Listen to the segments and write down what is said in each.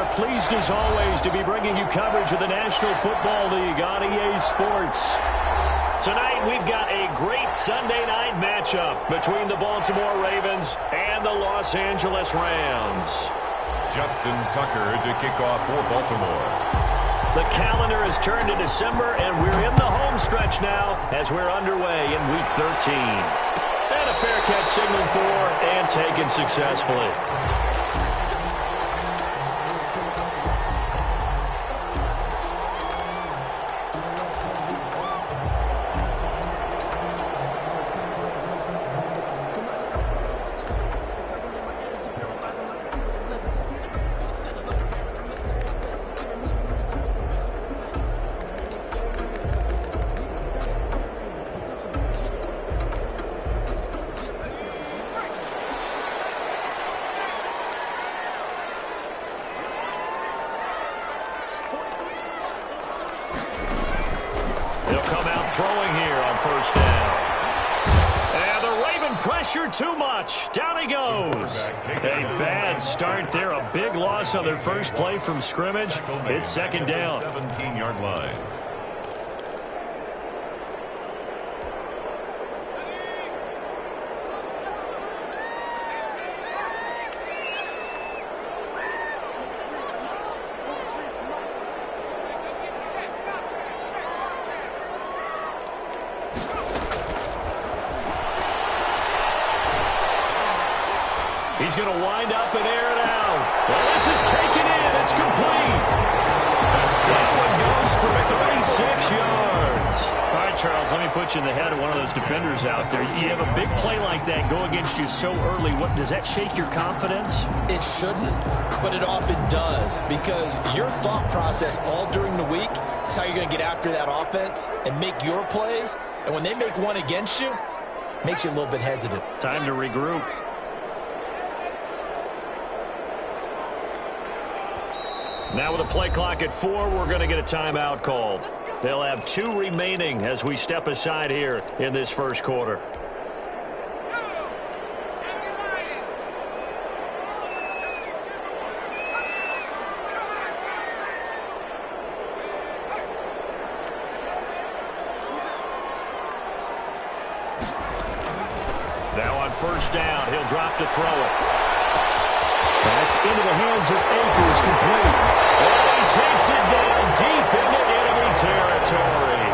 are pleased as always to be bringing you coverage of the National Football League on EA Sports. Tonight we've got a great Sunday night matchup between the Baltimore Ravens and the Los Angeles Rams. Justin Tucker to kick off for Baltimore. The calendar has turned to December, and we're in the home stretch now as we're underway in Week 13. And a fair catch signaled for and taken successfully. He'll come out throwing here on first down. And the Raven pressure too much. Down he goes. A bad start there. A big loss on their first play from scrimmage. It's second down. 17-yard line. He's going to wind up and air it out. Well, this is taken in. It's complete. That one goes for 36 yards. All right, Charles, let me put you in the head of one of those defenders out there. You have a big play like that go against you so early. What does that shake your confidence? It shouldn't, but it often does, because your thought process all during the week is how you're going to get after that offense and make your plays. And when they make one against you, it makes you a little bit hesitant. Time to regroup. Now with a play clock at 4, we're going to get a timeout called. They'll have 2 remaining as we step aside here in this first quarter. Now on first down, he'll drop to throw it. That's into the hands of Akers, complete. And he takes it down deep into enemy territory.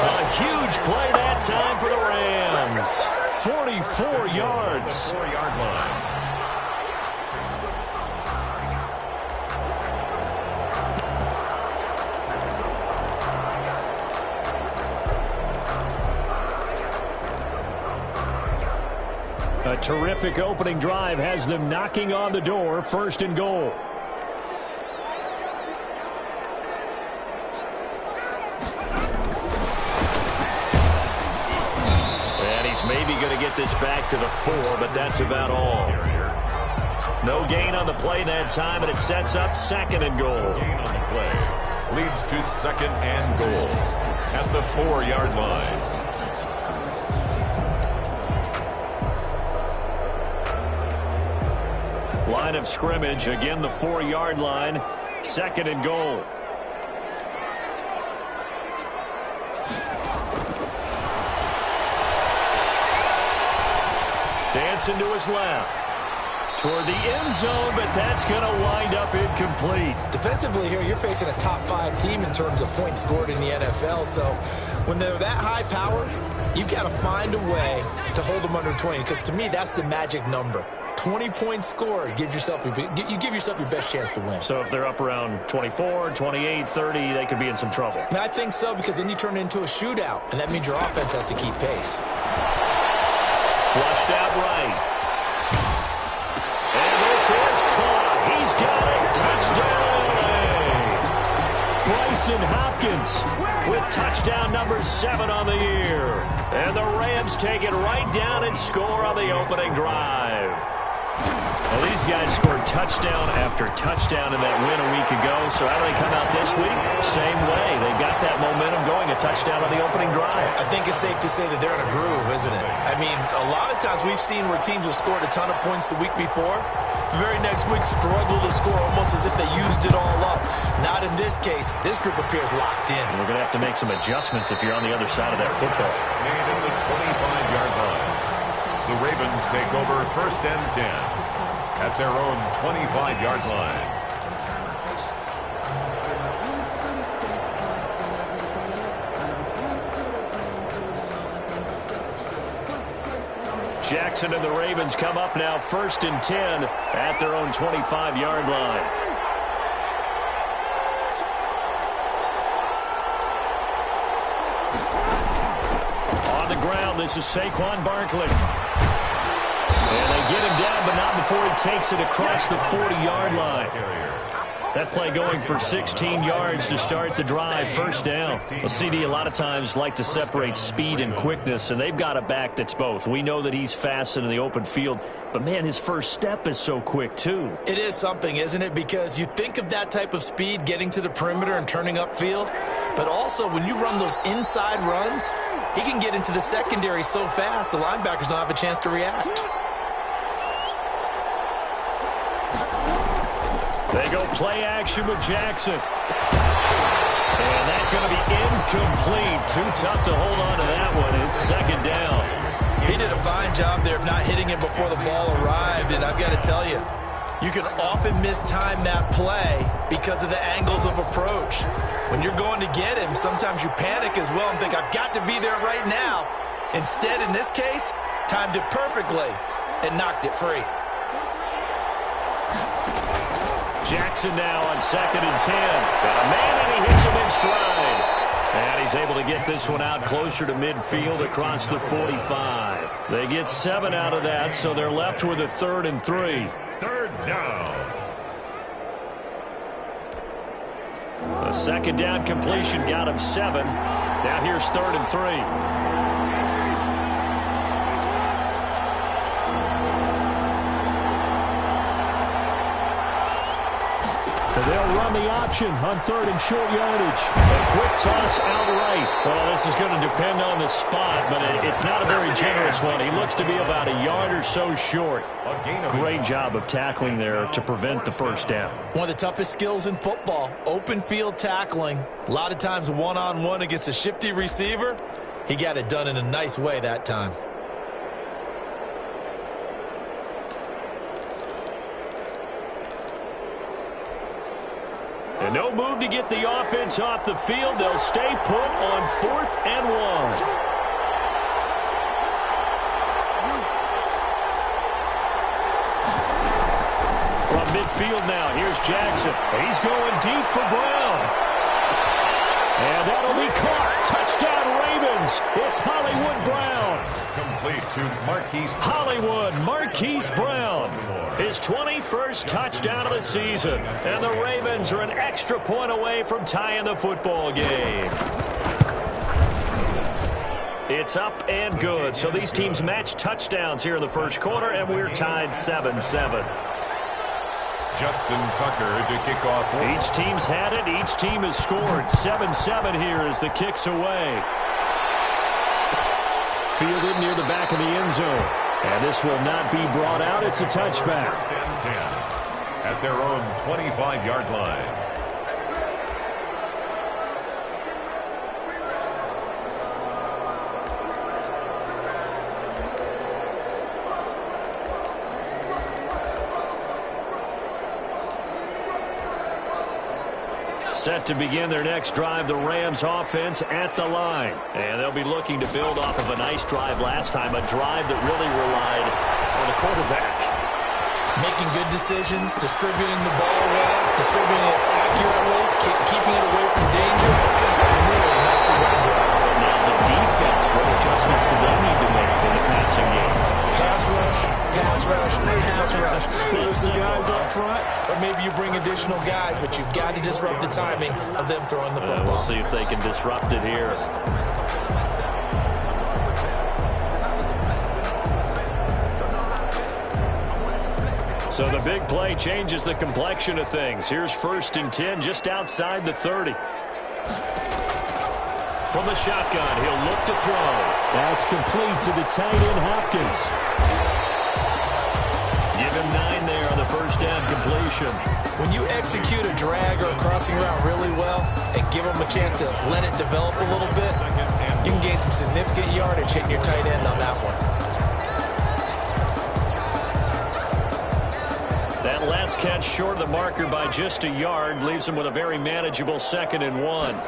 A huge play that time for the Rams. 44 yards. 4-yard line. A terrific opening drive has them knocking on the door, first and goal. And he's maybe going to get this back to the 4, but that's about all. No gain on the play that time, and it sets up second and goal. Gain on the play leads to second and goal at the 4-yard line. Line of scrimmage, again the 4-yard line, second and goal. Dancing to his left. Toward the end zone, but that's going to wind up incomplete. Defensively here, you're facing a top 5 team in terms of points scored in the NFL, so when they're that high powered, you've got to find a way to hold them under 20, because to me, that's the magic number. 20 points scored, you give yourself your best chance to win. So if they're up around 24, 28, 30, they could be in some trouble. And I think so, because then you turn it into a shootout, and that means your offense has to keep pace. Flushed out right. And this is caught. He's got it. Touchdown. Bryson Hopkins with touchdown number 7 on the year. And the Rams take it right down and score on the opening drive. Well, these guys scored touchdown after touchdown in that win a week ago. So how do they come out this week? Same way. They've got that momentum going, a touchdown on the opening drive. I think it's safe to say that they're in a groove, isn't it? I mean, a lot of times we've seen where teams have scored a ton of points the week before, The very next week, struggle to score almost as if they used it all up. Not in this case. This group appears locked in. We're going to have to make some adjustments if you're on the other side of that football. Made at the 25-yard line. The Ravens take over 1st and 10 at their own 25-yard line. Jackson and the Ravens come up now 1st and 10 at their own 25-yard line. On the ground, this is Saquon Barkley. And they get him down, but not before he takes it across the 40-yard line. That play going for 16 yards to start the drive, 1st down. Well, CD a lot of times like to separate speed and quickness, and they've got a back that's both. We know that he's fast in the open field, but, man, his first step is so quick, too. It is something, isn't it? Because you think of that type of speed getting to the perimeter and turning upfield, but also when you run those inside runs, he can get into the secondary so fast the linebackers don't have a chance to react. They go play action with Jackson. And that's going to be incomplete. Too tough to hold on to that one. It's 2nd down. He did a fine job there of not hitting him before the ball arrived. And I've got to tell you, you can often mistime that play because of the angles of approach. When you're going to get him, sometimes you panic as well and think, I've got to be there right now. Instead, in this case, timed it perfectly and knocked it free. Jackson now on 2nd and 10. Got a man, and he hits him in stride. And he's able to get this one out closer to midfield across the 45. They get 7 out of that, so they're left with a 3rd and 3. 3rd down. A 2nd down completion got him 7. Now here's 3rd and 3. They'll run the option on 3rd and short yardage. A quick toss outright. Well, this is going to depend on the spot, but it's not a very generous one. He looks to be about a yard or so short. Great job of tackling there to prevent the 1st down. One of the toughest skills in football, open field tackling. A lot of times one-on-one against a shifty receiver. He got it done in a nice way that time. And no move to get the offense off the field. They'll stay put on 4th and 1. From midfield now, here's Jackson. He's going deep for Brown. And that'll be caught. Touchdown, Ravens. It's Hollywood Brown. Complete to Marquise Brown. His 21st touchdown of the season. And the Ravens are an extra point away from tying the football game. It's up and good. So these teams match touchdowns here in the 1st quarter, and we're tied 7-7. Justin Tucker to kick off. Each team's had it. Each team has scored. 7-7 here as the kick's away. Fielded near the back of the end zone. And this will not be brought out. It's a touchback. 10 at their own 25-yard line. Set to begin their next drive, the Rams offense at the line. And they'll be looking to build off of a nice drive last time, a drive that really relied on the quarterback. Making good decisions, distributing the ball well, distributing it accurately, keeping it away from danger. Really nicely run drive. Now the defense, what adjustments do they need to make in the passing game? Pass rush, pass rush, pass rush. There's the guys up front, or maybe you bring additional guys, but you've got to disrupt the timing of them throwing the football. We'll see if they can disrupt it here. So the big play changes the complexion of things. Here's 1st and 10 just outside the 30. From the shotgun, he'll look to throw. That's complete to the tight end, Hopkins. Give him 9 there on the 1st completion. When you execute a drag or a crossing route really well and give them a chance to let it develop a little bit, you can gain some significant yardage hitting your tight end on that one. That last catch short of the marker by just a yard leaves him with a very manageable 2nd and 1. Now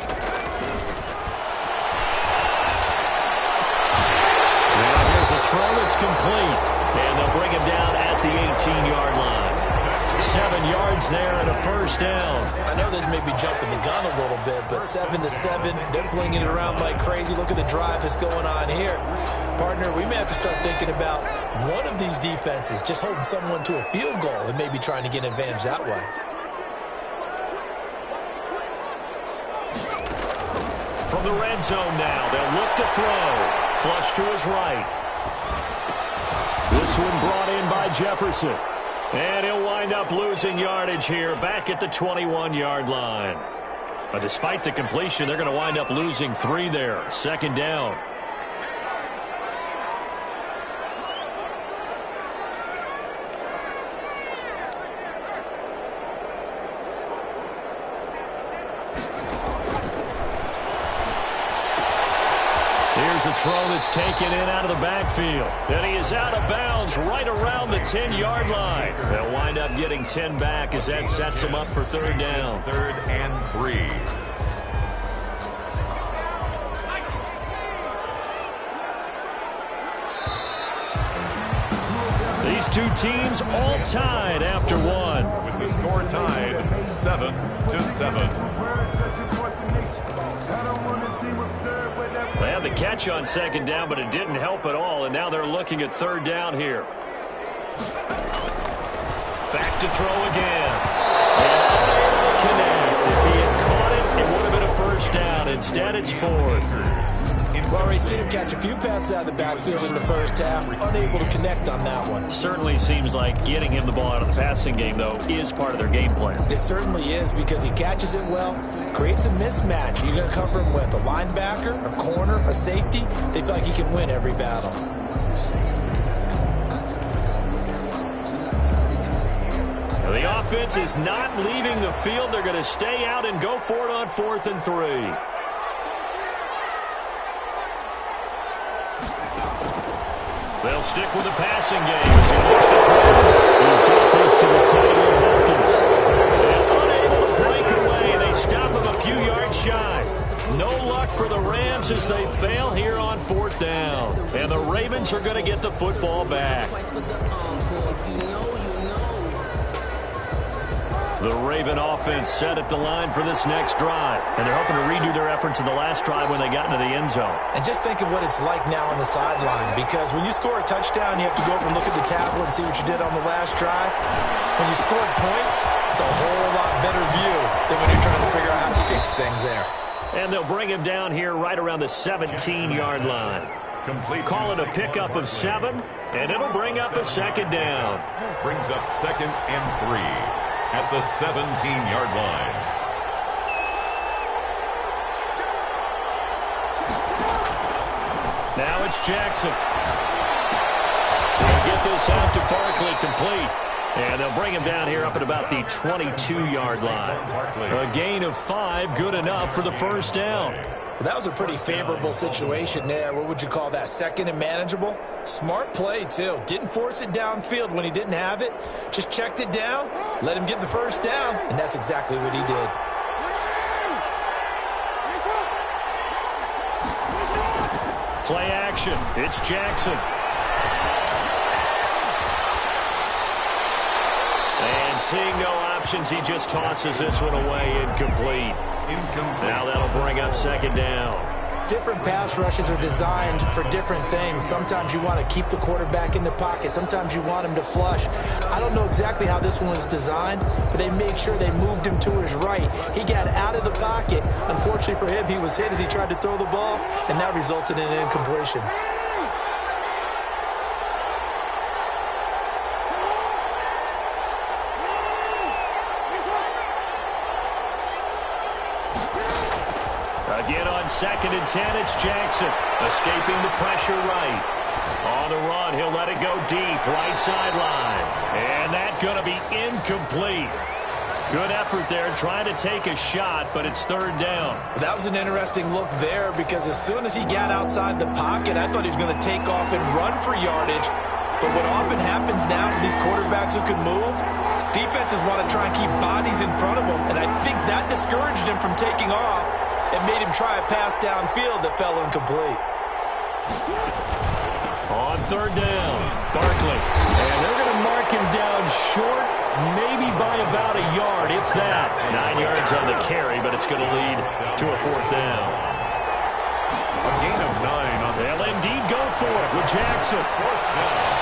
here's a throw that's complete, and they'll bring him down at the 18-yard line. 7 yards there and a first down. I know this may be jumping the gun a little bit, but 7-7, they're flinging it around like crazy. Look at the drive that's going on here. Partner, we may have to start thinking about one of these defenses just holding someone to a field goal and maybe trying to get an advantage that way. From the red zone now, they'll look to throw. Flush to his right. This one brought in by Jefferson. And he'll wind up losing yardage here back at the 21-yard line. But despite the completion, they're going to wind up losing 3 there. 2nd down. Here's a throw that's taken in out of the backfield. And he is out of bounds right around the 10-yard line. They'll wind up getting 10 back as that sets him up for 3rd down. 3rd and 3. These two teams all tied after one. With the score tied 7-7. They had the catch on 2nd down, but it didn't help at all, and now they're looking at 3rd down here. Back to throw again. And connect. If he had caught it, it would have been a first down. Instead, it's 4th. We've already seen him catch a few passes out of the backfield in the first half, unable to connect on that one. Certainly seems like getting him the ball out of the passing game, though, is part of their game plan. It certainly is, because he catches it well, creates a mismatch. You're going to cover him with a linebacker, a corner, a safety. They feel like he can win every battle. The offense is not leaving the field. They're going to stay out and go for it on 4th and 3. They'll stick with the passing game as he looks to throw. He's got this to the tight end, Hopkins. And unable to break away. They stop him a few yards shy. No luck for the Rams as they fail here on 4th down. And the Ravens are going to get the football back. The Raven offense set at the line for this next drive. And they're hoping to redo their efforts in the last drive when they got into the end zone. And just think of what it's like now on the sideline, because when you score a touchdown, you have to go over and look at the tablet and see what you did on the last drive. When you scored points, it's a whole lot better view than when you're trying to figure out how to fix things there. And they'll bring him down here right around the 17-yard line. Call it a pickup of 7, and it'll bring up a 2nd down. Brings up 2nd and 3. At the 17-yard line. Now it's Jackson. They'll get this out to Barkley, complete. And they'll bring him down here up at about the 22-yard line. A gain of 5, good enough for the first down. Well, that was a pretty favorable situation there. What would you call that? 2nd and manageable? Smart play, too. Didn't force it downfield when he didn't have it. Just checked it down, let him get the first down, and that's exactly what he did. Play action. It's Jackson. And seeing no options, he just tosses this one away, incomplete. Now that'll bring up 2nd down. Different pass rushes are designed for different things. Sometimes you want to keep the quarterback in the pocket. Sometimes you want him to flush. I don't know exactly how this one was designed, but they made sure they moved him to his right. He got out of the pocket. Unfortunately for him, he was hit as he tried to throw the ball, and that resulted in an incompletion. Again on 2nd and 10, it's Jackson. Escaping the pressure right. On the run, he'll let it go deep, right sideline. And that's going to be incomplete. Good effort there, trying to take a shot, but it's third down. That was an interesting look there because as soon as he got outside the pocket, I thought he was going to take off and run for yardage. But what often happens now with these quarterbacks who can move, defenses want to try and keep bodies in front of them, and I think that discouraged him from taking off and made him try a pass downfield that fell incomplete. On third down, Barkley. And they're going to mark him down short, maybe by about a yard, if that. 9 yards on the carry, but it's going to lead to a fourth down. A gain of 9 on the... They'll indeed go for it with Jackson. Fourth down.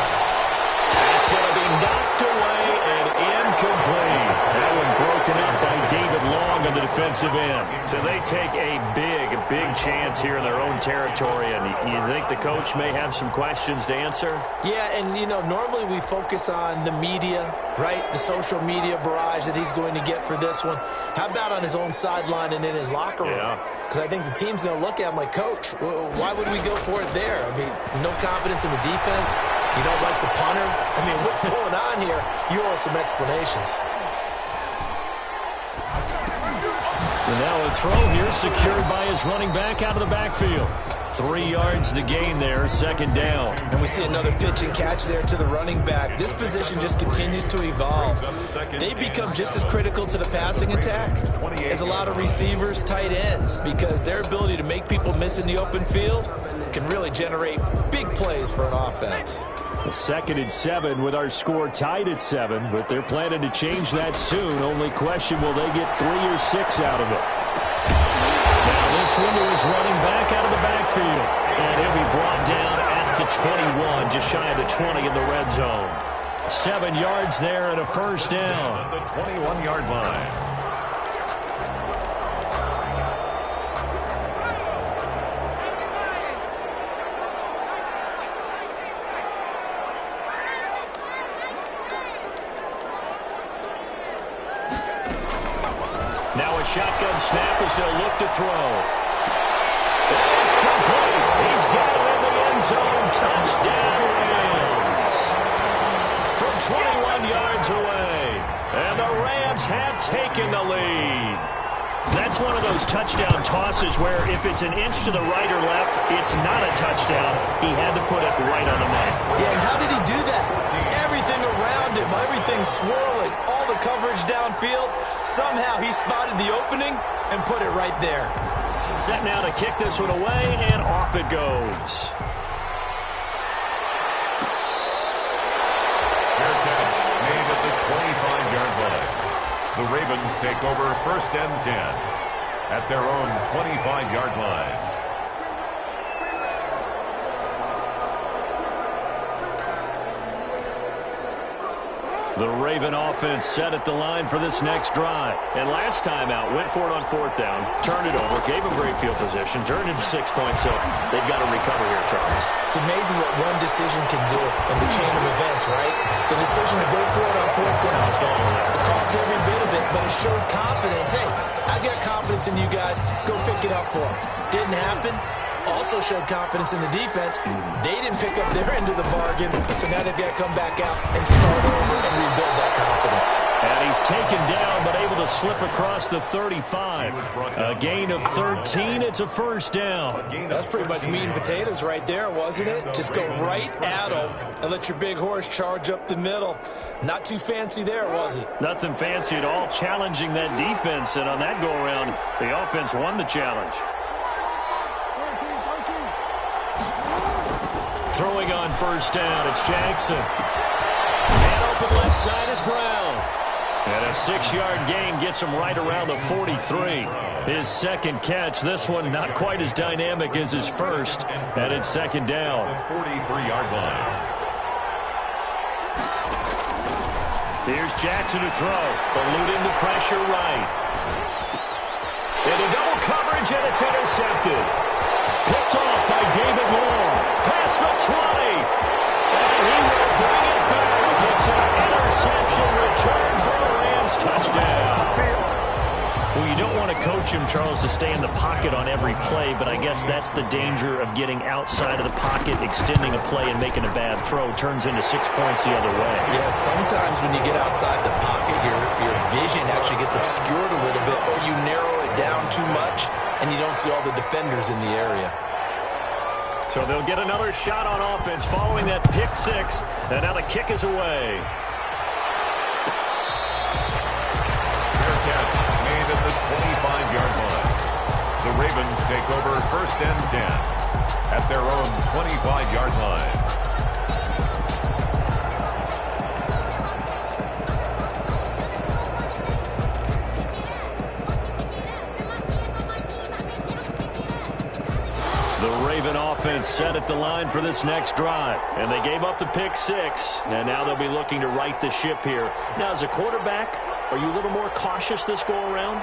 That's going to be knocked away and incomplete. That one's broken up by David Long on the defensive end. So they take a big chance here in their own territory. And you think the coach may have some questions to answer? Yeah, and, normally we focus on the media, right? The social media barrage that he's going to get for this one. How about on his own sideline and in his locker room? Because I think the team's going to look at him like, Coach, why would we go for it there? I mean, no confidence in the defense. You don't like the punter? I mean, what's going on here? You owe us some explanations. And now a throw here secured by his running back out of the backfield. 3 yards the gain there, second down. And we see another pitch and catch there to the running back. This position just continues to evolve. They become just as critical to the passing attack as a lot of receivers, tight ends, because their ability to make people miss in the open field can really generate big plays for an offense. A 2nd and 7 with our score tied at 7, but they're planning to change that soon. Only question, will they get 3 or 6 out of it? Now this one to his running back out of the backfield. And he'll be brought down at the 21, just shy of the 20 in the red zone. 7 yards there and a first down. The 21-yard line. Now a shotgun snap as they'll look to throw. And it's complete. He's got it in the end zone. Touchdown, Rams. From 21 yards away. And the Rams have taken the lead. That's one of those touchdown tosses where if it's an inch to the right or left, it's not a touchdown. He had to put it right on the mark. Yeah, and how did he do that? Everything around him, everything swirling, all the coverage downfield. Somehow he spotted the opening and put it right there. Set now to kick this one away, and off it goes. Fair catch made at the 25-yard line. The Ravens take over 1st and 10 at their own 25-yard line. The Raven offense set at the line for this next drive. And last time out, went for it on 4th down, turned it over, gave him great field position, turned into 6 points, so they've got to recover here, Charles. It's amazing what one decision can do in the chain of events, right? The decision to go for it on 4th down. It caused every bit of it, but it showed confidence. Hey, I got confidence in you guys. Go pick it up for them. Didn't happen. Also showed confidence in the defense. They didn't pick up their end of the bargain, so now they've got to come back out and start over and rebuild that confidence. And he's taken down, but able to slip across the 35. A gain of 13. It's a first down. That's pretty much meat and potatoes right there, wasn't it? Just go right at them and let your big horse charge up the middle. Not too fancy there, was it? Nothing fancy at all, challenging that defense, and on that go-around, the offense won the challenge. Throwing on first down, it's Jackson. And open left side is Brown. And a 6-yard gain gets him right around the 43. His second catch, this one not quite as dynamic as his first. And it's second down. 43-yard line. Here's Jackson to throw, eluding the pressure right. Into double coverage, and it's intercepted. Picked off by David Long. Past the 20. And he will bring it back. It's an interception return for a Rams touchdown. Well, you don't want to coach him, Charles, to stay in the pocket on every play, but I guess that's the danger of getting outside of the pocket, extending a play and making a bad throw. Turns into 6 points the other way. Yeah, sometimes when you get outside the pocket, your vision actually gets obscured a little bit, or you narrow it down too much, and you don't see all the defenders in the area. So they'll get another shot on offense following that pick six, and now the kick is away. Fair catch made at the 25-yard line. The Ravens take over 1st and 10 at their own 25-yard line. Offense set at the line for this next drive, and they gave up the pick six, and now they'll be looking to right the ship here. Now, as a quarterback, are you a little more cautious this go around?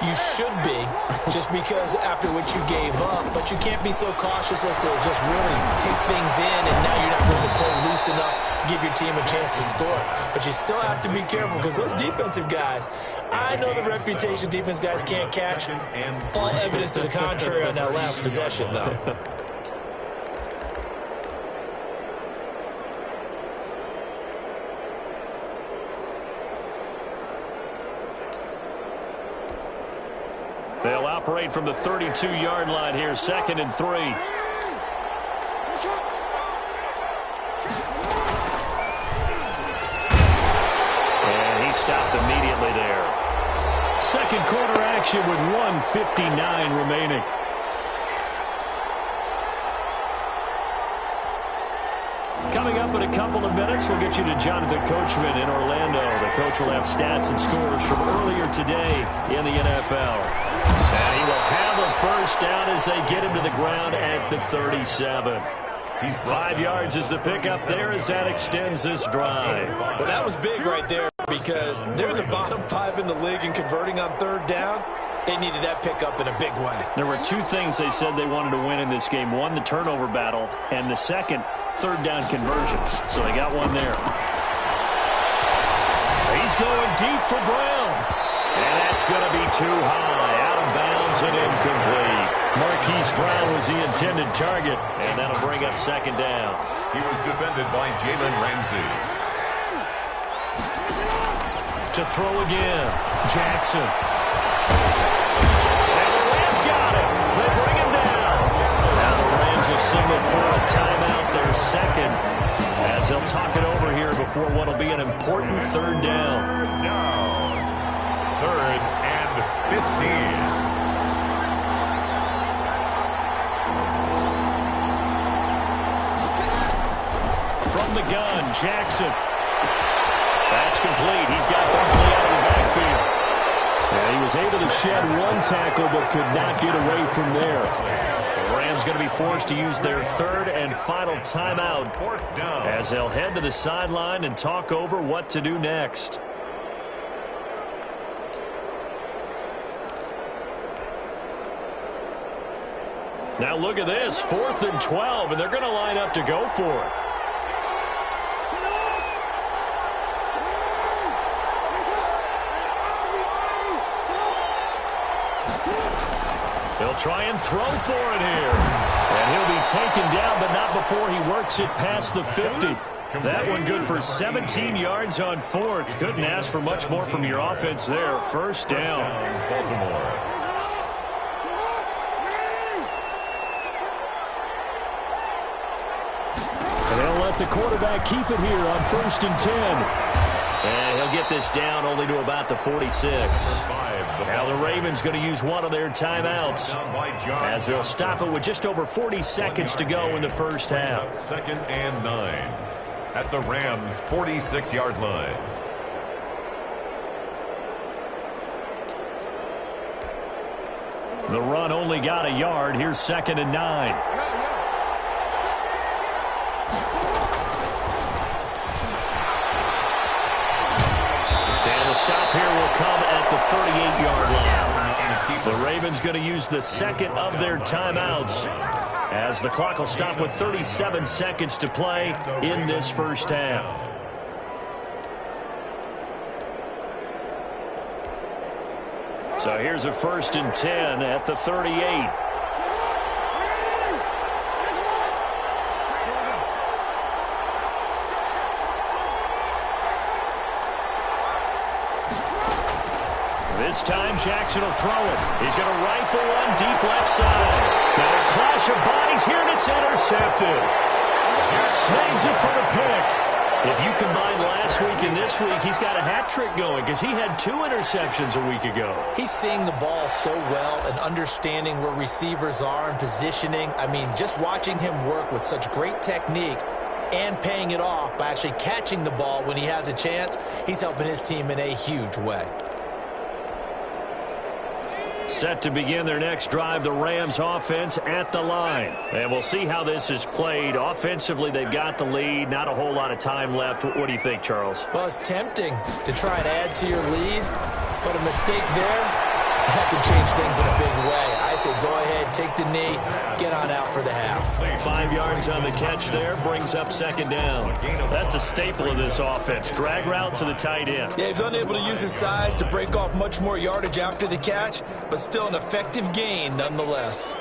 You should be, just because after what you gave up, but you can't be so cautious as to just really take things in, and now you're not going to play loose enough to give your team a chance to score. But you still have to be careful, because those defensive guys, I know the reputation defense guys can't catch. All evidence to the contrary on that last possession, though. They'll operate from the 32-yard line here, 2nd and 3. And he stopped immediately there. Second quarter action with 1:59 remaining. Coming up in a couple of minutes, we'll get you to Jonathan Coachman in Orlando. The coach will have stats and scores from earlier today in the NFL. And he will have a first down as they get him to the ground at the 37. 5 yards is the pickup there as that extends this drive. Well, that was big right there because they're in the bottom 5 in the league and converting on 3rd down. They needed that pickup in a big way. There were 2 things they said they wanted to win in this game. One, the turnover battle, and the second, 3rd down conversions. So they got one there. He's going deep for Brown. And that's going to be too high. Out of bounds and incomplete. Marquise Brown was the intended target, and that'll bring up 2nd down. He was defended by Jalen Ramsey. To throw again, Jackson. And the Rams got him. They bring him down. Now the Rams will signal for a timeout, their 2nd, as they'll talk it over here before what will be an important 3rd down. 3rd and 15. From the gun, Jackson. That's complete. He's got Barkley out of the backfield. And he was able to shed one tackle but could not get away from there. The Rams going to be forced to use their 3rd and final timeout as they'll head to the sideline and talk over what to do next. Now look at this, 4th and 12, and they're going to line up to go for it. He'll try and throw for it here. And he'll be taken down, but not before he works it past the 50. That one good for 17 yards on 4th. Couldn't ask for much more from your offense there. 1st down. Baltimore. And they'll let the quarterback keep it here on 1st and 10. And he'll get this down only to about the 46. Now the Ravens going to use one of their timeouts as they'll stop it with just over 40 seconds to go in the first half. 2nd and 9 at the Rams' 46-yard line. The run only got a yard. Here's 2nd and 9. Stop here will come at the 38-yard line. The Ravens going to use the 2nd of their timeouts as the clock will stop with 37 seconds to play in this first half. So here's a 1st and 10 at the 38. This time Jackson will throw it. He's going to rifle one deep left side. Now a clash of bodies here, and it's intercepted. Snags it for the pick. If you combine last week and this week, he's got a hat trick going because he had 2 interceptions a week ago. He's seeing the ball so well and understanding where receivers are and positioning. I mean, just watching him work with such great technique and paying it off by actually catching the ball when he has a chance, he's helping his team in a huge way. Set to begin their next drive, the Rams offense at the line. And we'll see how this is played. Offensively, they've got the lead. Not a whole lot of time left. What do you think, Charles? Well, it's tempting to try and add to your lead, but a mistake there, that could change things in a big way. I say go ahead, take the knee, get on out for the half. 5 yards on the catch there, brings up 2nd down. That's a staple of this offense. Drag route to the tight end. Yeah, he's unable to use his size to break off much more yardage after the catch, but still an effective gain nonetheless.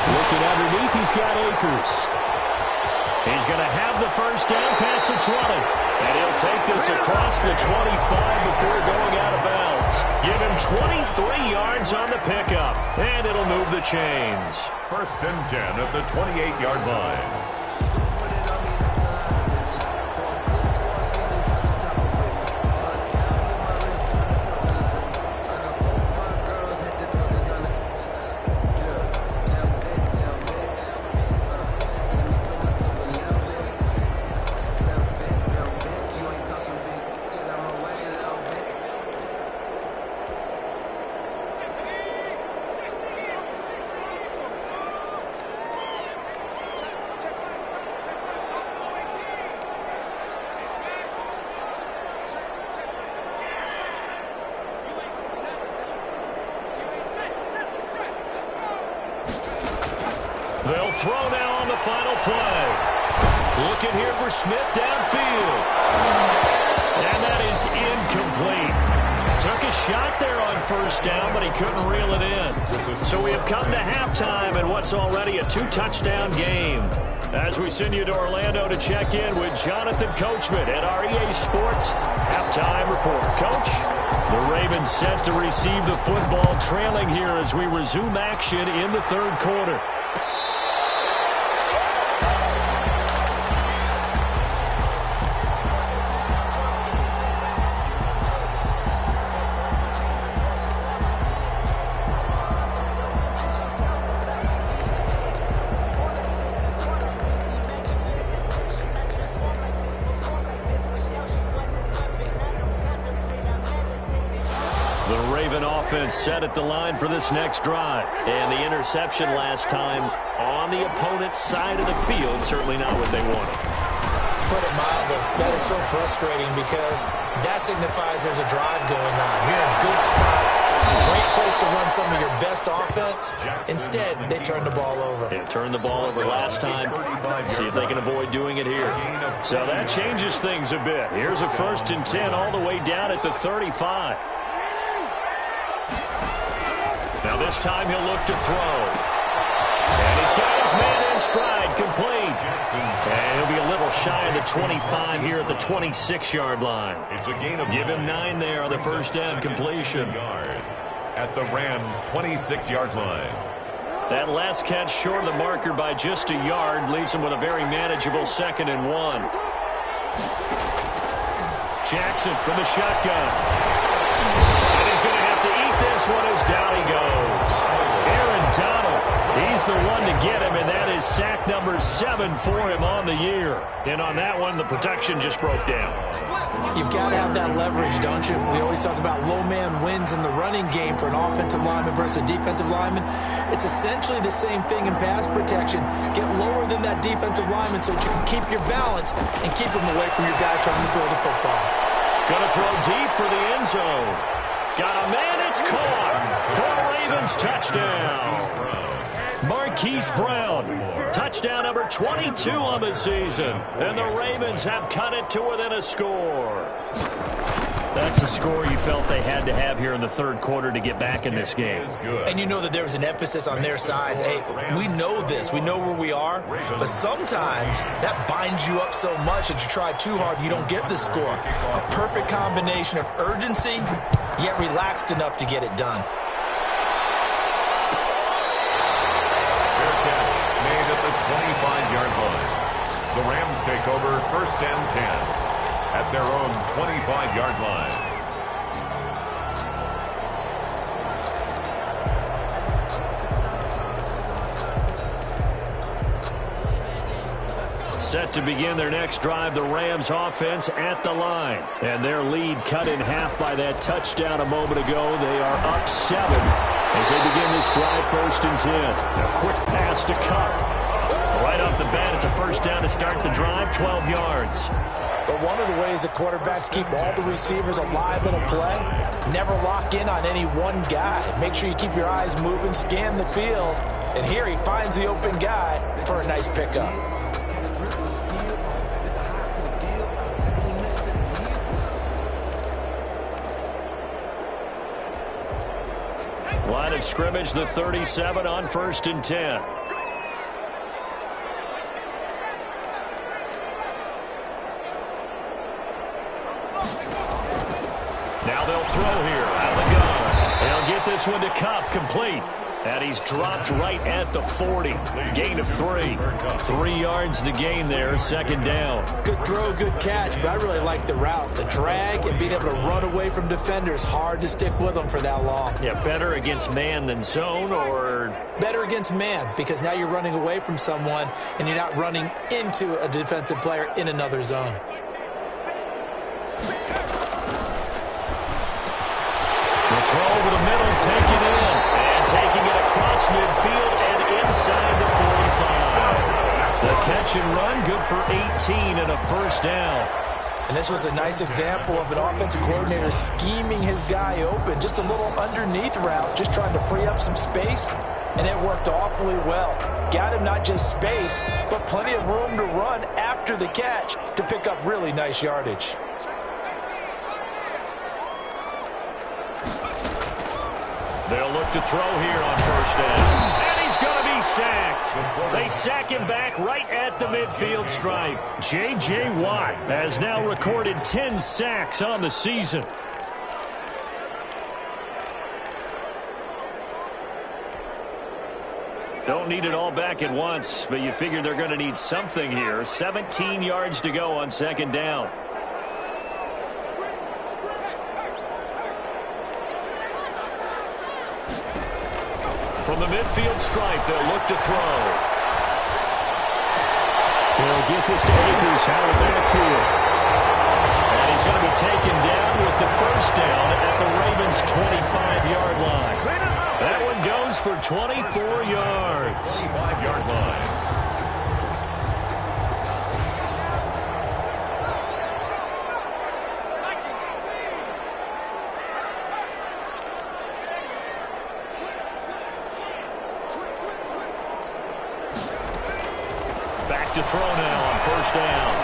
Looking underneath, he's got Akers. He's going to have the 1st down past the 20. And he'll take this across the 25 before going out of bounds. Give him 23 yards on the pickup. And it'll move the chains. 1st and 10 at the 28-yard line. They'll throw now on the final play. Looking here for Smith downfield. And that is incomplete. Took a shot there on 1st down, but he couldn't reel it in. So we have come to halftime in what's already a 2-touchdown game. As we send you to Orlando to check in with Jonathan Coachman at our EA Sports Halftime Report. Coach, the Ravens set to receive the football, trailing here as we resume action in the 3rd quarter. Offense set at the line for this next drive. And the interception last time on the opponent's side of the field, certainly not what they wanted. Put it mildly, that is so frustrating because that signifies there's a drive going on. You're in a good spot, great place to run some of your best offense. Instead, they turn the ball over. They turned the ball over last time. See if they can avoid doing it here. So that changes things a bit. Here's a 1st and 10 all the way down at the 35. Now this time he'll look to throw. And he's got his man in stride, complete. And he'll be a little shy of the 25 here at the 26-yard line. It's a gain of Give him 9 there on the 1st down completion. At the Rams' 26-yard line. That last catch short of the marker by just a yard leaves him with a very manageable 2nd and 1. Jackson from the shotgun. And he's going to have to eat this one as down he goes. Aaron Donald, he's the one to get him, and that is sack number 7 for him on the year. And on that one, the protection just broke down. You've got to have that leverage, don't you? We always talk about low man wins in the running game for an offensive lineman versus a defensive lineman. It's essentially the same thing in pass protection. Get lower than that defensive lineman so that you can keep your balance and keep him away from your guy trying to throw the football. Going to throw deep for the end zone. Got a man, it's caught for a Ravens touchdown. Marquise Brown, touchdown number 22 on the season. And the Ravens have cut it to within a score. That's a score you felt they had to have here in the third quarter to get back in this game. And you know that there was an emphasis on their side. Hey, we know this. We know where we are. But sometimes that binds you up so much that you try too hard, you don't get the score. A perfect combination of urgency, yet relaxed enough to get it done. Made at the 25-yard line. The Rams take over first and 10 at their own 25-yard line. Set to begin their next drive, the Rams offense at the line. And their lead cut in half by that touchdown a moment ago. They are up 7 as they begin this drive first and 10. A quick pass to Cup. Right off the bat, it's a first down to start the drive, 12 yards. But one of the ways the quarterbacks keep all the receivers alive in a play, never lock in on any one guy. Make sure you keep your eyes moving, scan the field. And here he finds the open guy for a nice pickup. Line of scrimmage, the 37 on first and 10. Now they'll throw here out of the gun. They'll get this one to Cup, complete. And he's dropped right at the 40. Gain of 3. 3 yards the gain there, second down. Good throw, good catch, but I really like the route. The drag and being able to run away from defenders, hard to stick with them for that long. Yeah, better against man than zone, or? Better against man, because now you're running away from someone and you're not running into a defensive player in another zone. The throw over the middle, taken in. Taking it across midfield and inside the 45. The catch and run, good for 18 and a first down. And this was a nice example of an offensive coordinator scheming his guy open. Just a little underneath route, just trying to free up some space, and it worked awfully well. Got him not just space, but plenty of room to run after the catch to pick up really nice yardage. They'll look to throw here on first down. And he's going to be sacked. They sack him back right at the midfield stripe. J.J. Watt has now recorded 10 sacks on the season. Don't need it all back at once, but you figure they're going to need something here. 17 yards to go on second down. From the midfield stripe, they'll look to throw. He'll get this to Akers out of the backfield. And he's going to be taken down with the first down at the Ravens' 25-yard line. That one goes for 24 yards. 25-yard line. To throw now on first down.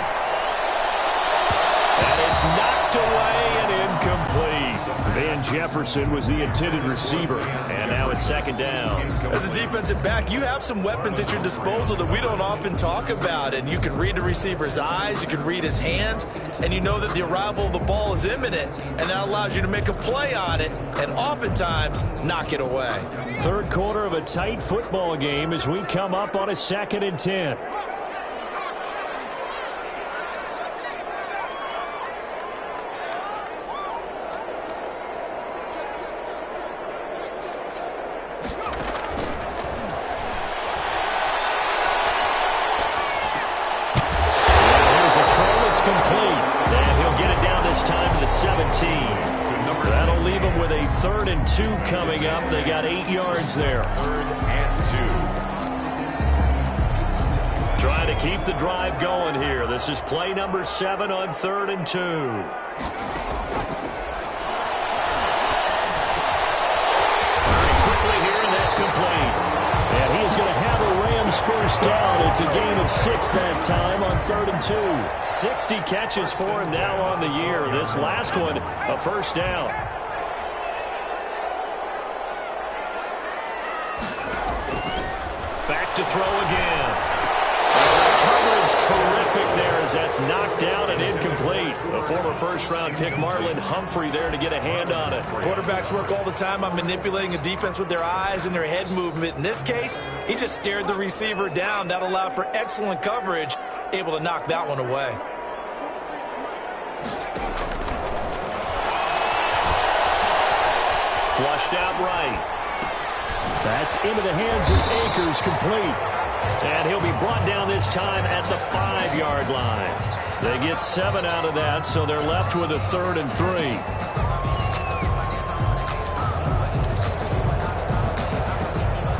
And it's knocked away and incomplete. Van Jefferson was the intended receiver. And now it's second down. As a defensive back, you have some weapons at your disposal that we don't often talk about. And you can read the receiver's eyes, you can read his hands, and you know that the arrival of the ball is imminent. And that allows you to make a play on it and oftentimes knock it away. Third quarter of a tight football game as we come up on a 2nd and 10. That'll leave them with a 3rd and 2 coming up. They got 8 yards there. 3rd and 2. Trying to keep the drive going here. This is play number 7 on 3rd and 2. Very quickly here, and that's complete. And he is going to It's a gain of 6 that time on 3rd and 2. 60 catches for him now on the year. This last one, a first down. Back to throw again. Coverage terrific there as that's knocked down and incomplete. A former first-round pick, Marlon Humphrey, there to get a hand on it. Quarterbacks work all the time on manipulating a defense with their eyes and their head movement. In this case, he just stared the receiver down. That allowed for excellent coverage, able to knock that one away. Flushed out right. That's into the hands of Akers, complete. And he'll be brought down this time at the 5-yard line. They get 7 out of that, so they're left with a 3rd and 3.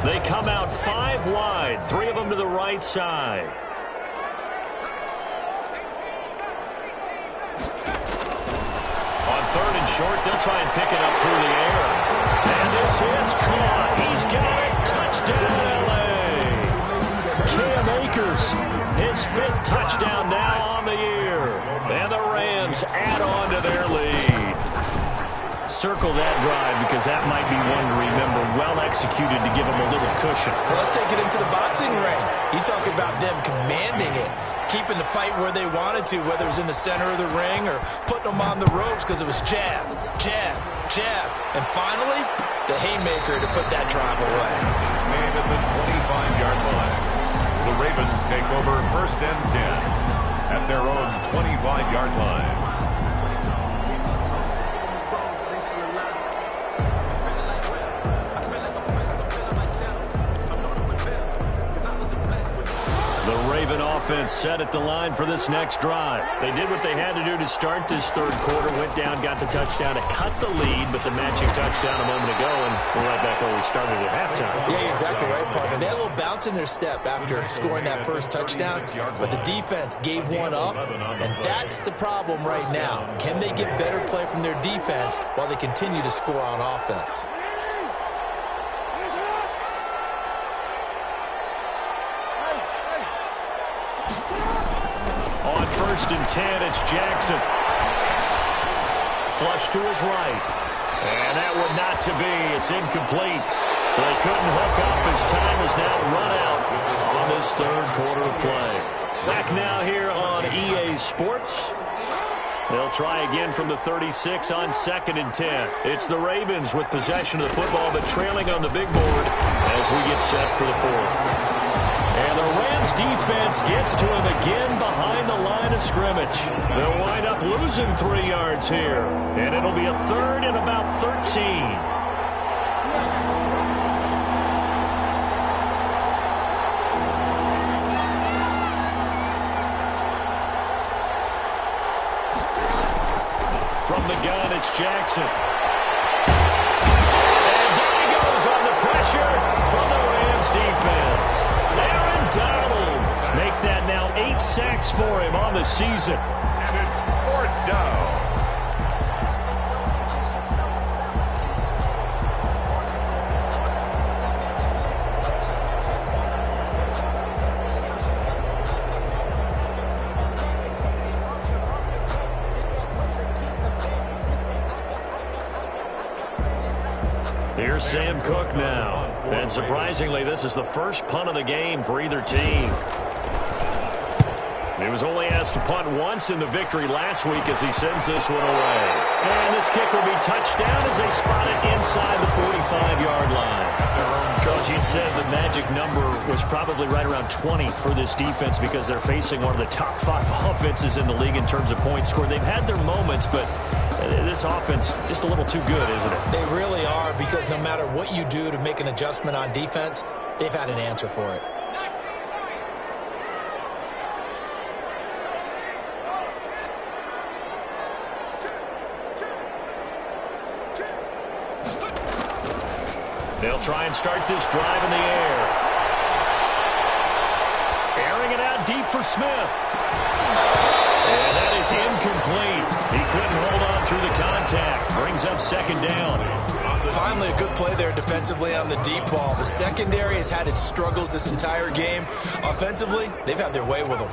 They come out 5 wide, 3 of them to the right side. On 3rd and short, they'll try and pick it up through the air. And this is caught. He's got it. Touchdown, L.A. Cam Akers, his 5th touchdown now on the year. And the Rams add on to their lead. Circle that drive because that might be one to remember. Well executed to give them a little cushion. Well, let's take it into the boxing ring. You talk about them commanding it, keeping the fight where they wanted to, whether it was in the center of the ring or putting them on the ropes because it was jab, jab, jab. And finally, the haymaker to put that drive away. Made at the 25-yard line. The Ravens take over 1st and 10 at their own 25-yard line. The Raven offense set at the line for this next drive. They did what they had to do to start this 3rd quarter, went down, got the touchdown to cut the lead, but the matching touchdown a moment ago, and we're right back where we started at halftime. Yeah, you're exactly right, partner. They had a little bounce in their step after scoring that first touchdown, but the defense gave one up, and that's the problem right now. Can they get better play from their defense while they continue to score on offense? On 1st and 10, it's Jackson. Flush to his right. And that would not to be. It's incomplete. So they couldn't hook up as time is now run out on this 3rd quarter of play. Back now here on EA Sports. They'll try again from the 36 on 2nd and 10. It's the Ravens with possession of the football, but trailing on the big board as we get set for the 4th. And the Rams defense gets to him again behind the line of scrimmage. They'll wind up losing 3 yards here. And it'll be a 3rd and about 13. From the gun, it's Jackson. And down he goes on the pressure from the Rams defense. Aaron Donald make that now 8 sacks for him on the season. And it's 4th down. Here's Sam Cook now. And surprisingly, this is the first punt of the game for either team. He was only asked to punt once in the victory last week as he sends this one away. And this kick will be touched down as they spot it inside the 45-yard line. Coach, you'd said the magic number was probably right around 20 for this defense because they're facing one of the top 5 offenses in the league in terms of points scored. They've had their moments, but this offense just a little too good, isn't it? They really are, because no matter what you do to make an adjustment on defense, they've had an answer for it. They'll try and start this drive in the air. Airing it out deep for Smith. And that is incomplete. He couldn't hold on through the contact. Brings up 2nd down. Finally, a good play there defensively on the deep ball. The secondary has had its struggles this entire game. Offensively, they've had their way with them.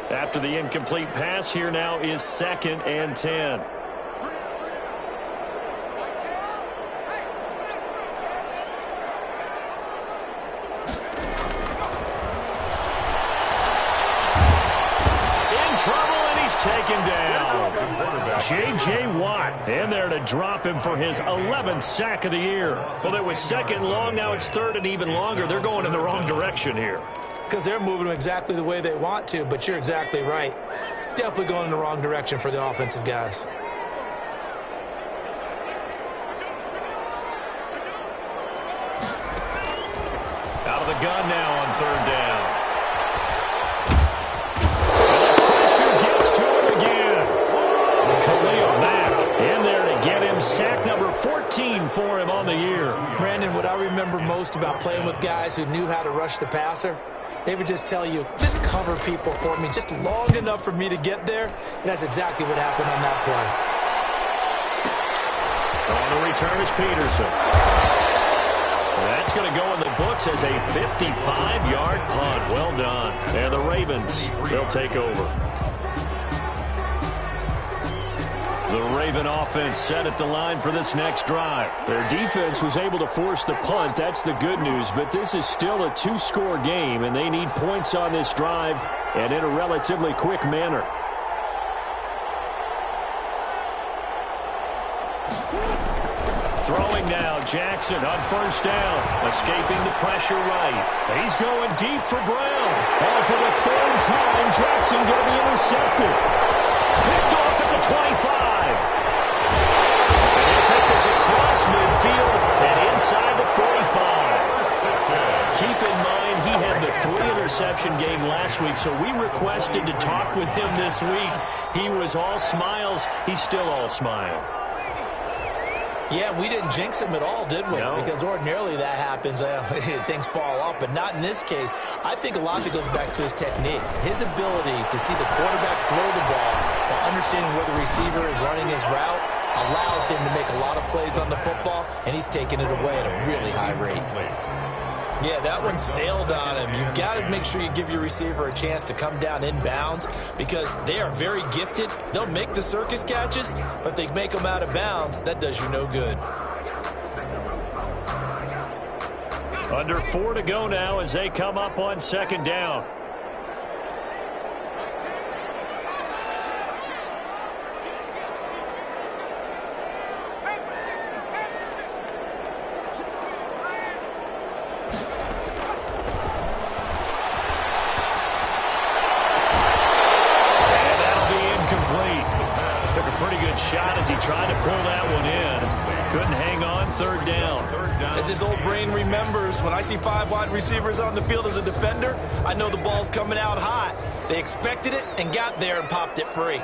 After the incomplete pass, here now is 2nd and 10. Taken down. J.J. Watt in there to drop him for his 11th sack of the year. Well, it was 2nd and long. Now it's 3rd and even longer. They're going in the wrong direction here. Because they're moving them exactly the way they want to, but you're exactly right. Definitely going in the wrong direction for the offensive guys. Out of the gun now on 3rd down. In there to get him sack number 14 for him on the year. Brandon, what I remember most about playing with guys who knew how to rush the passer, they would just tell you, just cover people for me, just long enough for me to get there. And that's exactly what happened on that play. On the return is Peterson. That's going to go in the books as a 55-yard punt. Well done. And the Ravens, they'll take over. The Raven offense set at the line for this next drive. Their defense was able to force the punt. That's the good news. But this is still a 2-score game, and they need points on this drive and in a relatively quick manner. Throwing now, Jackson on 1st down. Escaping the pressure right. He's going deep for Brown. And for the 3rd time, Jackson going to be intercepted. Picked off at the 25. And he'll take this across midfield and inside the 45. Keep in mind, he had the 3-interception game last week, so we requested to talk with him this week. He was all smiles. He's still all smile. Yeah, we didn't jinx him at all, did we? No. Because ordinarily that happens. Things fall off, but not in this case. I think a lot of it goes back to his technique. His ability to see the quarterback throw the ball while understanding where the receiver is running his route allows him to make a lot of plays on the football, and he's taking it away at a really high rate. Yeah, that one sailed on him. You've got to make sure you give your receiver a chance to come down in bounds because they are very gifted. They'll make the circus catches, but if they make them out of bounds, that does you no good. Under 4 to go now as they come up on 2nd down. Shot as he tried to pull that one in. Couldn't hang on. 3rd down. As his old brain remembers, when I see 5 wide receivers on the field as a defender, I know the ball's coming out hot. They expected it and got there and popped it free.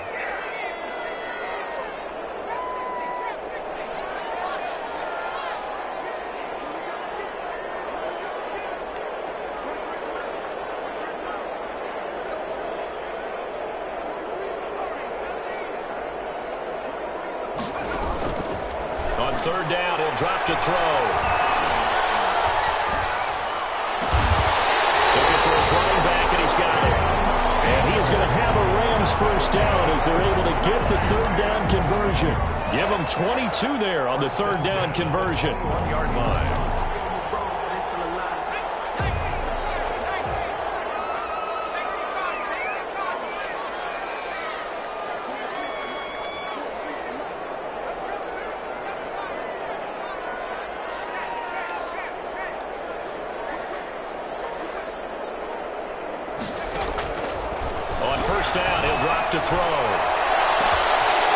On 3rd down, he'll drop to throw. Looking for his running back, and he's got it. And he is going to have a Rams 1st down as they're able to get the 3rd down conversion. Give them 22 there on the 3rd down conversion. 1-yard line. On 1st down, he'll drop to throw.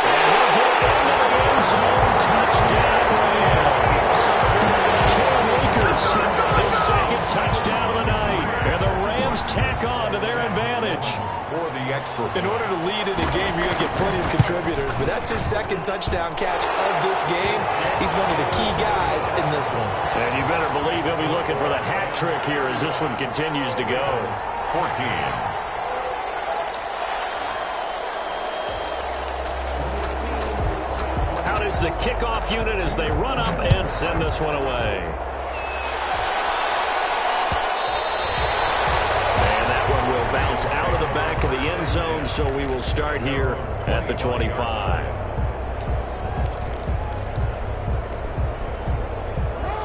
And he'll get into the end zone. Touchdown, Rams. Cam Akers, his 2nd touchdown of the night. And the Rams tack on to their advantage. For the extra. In order to lead in a game, you're going to get plenty of contributors. But that's his 2nd touchdown catch of this game. He's one of the key guys in this one. And you better believe he'll be looking for the hat trick here as this one continues to go. 14. the kickoff unit as they run up and send this one away. And that one will bounce out of the back of the end zone, so we will start here at the 25.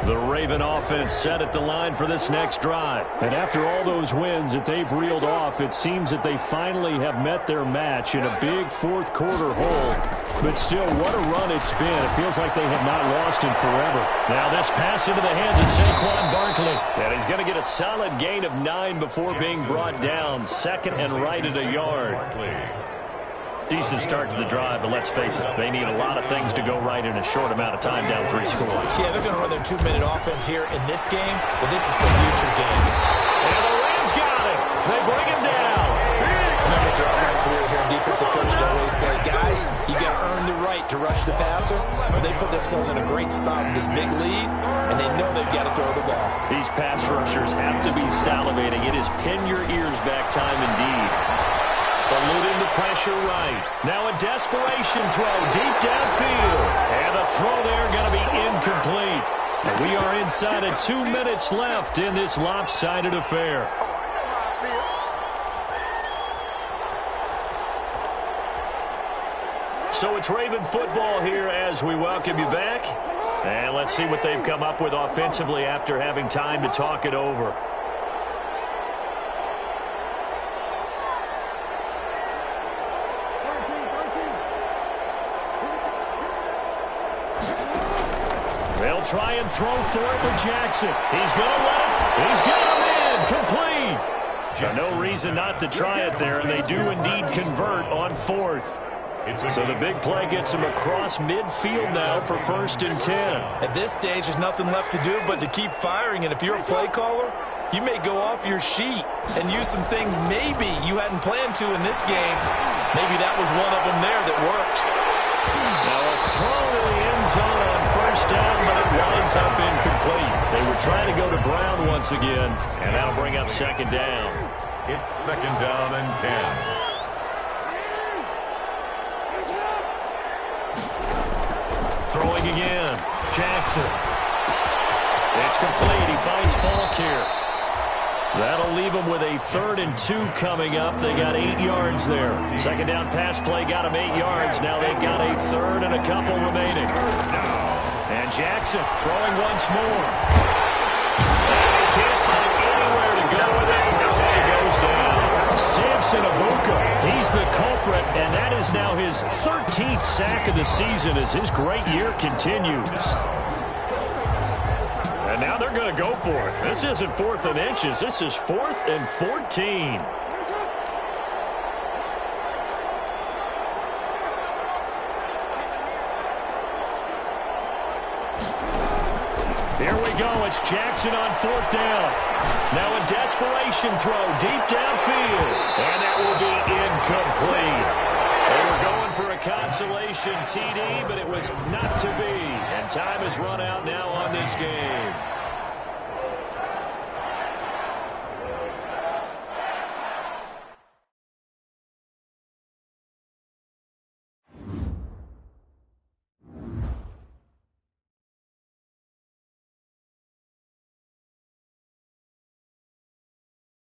The Raven offense set at the line for this next drive. And after all those wins that they've reeled off, it seems that they finally have met their match in a big fourth quarter hole. But still, what a run it's been. It feels like they have not lost in forever. Now this pass into the hands of Saquon Barkley. And he's going to get a solid gain of 9 before being brought down. Second and right at a yard. Decent start to the drive, but let's face it, they need a lot of things to go right in a short amount of time, down 3 scores. Yeah, they're going to run their 2-minute offense here in this game, but this is for future games. And the Rams got him. They bring him down. Remember, throughout my career here in defensive coach, I always say, guys, you got to earn the right to rush the passer. But they put themselves in a great spot with this big lead, and they know they've got to throw the ball. These pass rushers have to be salivating. It is pin your ears back time indeed. Eluding the pressure right. Now a desperation throw deep downfield. And the throw there going to be incomplete. And we are inside of 2 minutes left in this lopsided affair. So it's Raven football here as we welcome you back. And let's see what they've come up with offensively after having time to talk it over. They'll try and throw for it with Jackson. He's going to let it. He's got him in. Complete. No reason not to try it there, and they do indeed convert on 4th. So the big play gets him across midfield now for 1st and 10. At this stage, there's nothing left to do but to keep firing, and if you're a play caller, you may go off your sheet and use some things maybe you hadn't planned to in this game. Maybe that was one of them there that worked. Now a throw to the end zone on 1st down, but it winds up incomplete. They were trying to go to Brown once again, and that'll bring up 2nd down. It's 2nd down and 10. Throwing again. Jackson. It's complete. He finds Falk here. That'll leave them with a 3rd and 2 coming up. They got 8 yards there. 2nd down pass play got them 8 yards. Now they've got a 3rd and a couple remaining. And Jackson throwing once more. And he can't find anywhere to go with it. And he goes down. Samson Abuka, he's the culprit, and that is now his 13th sack of the season as his great year continues. And now they're going to go for it. This isn't 4th and inches. This is 4th and 14. Here we go. It's Jackson on 4th down. Now a desperation throw deep downfield. And that will be incomplete. They were going for a consolation TD, but it was not to be. And time has run out now on this game.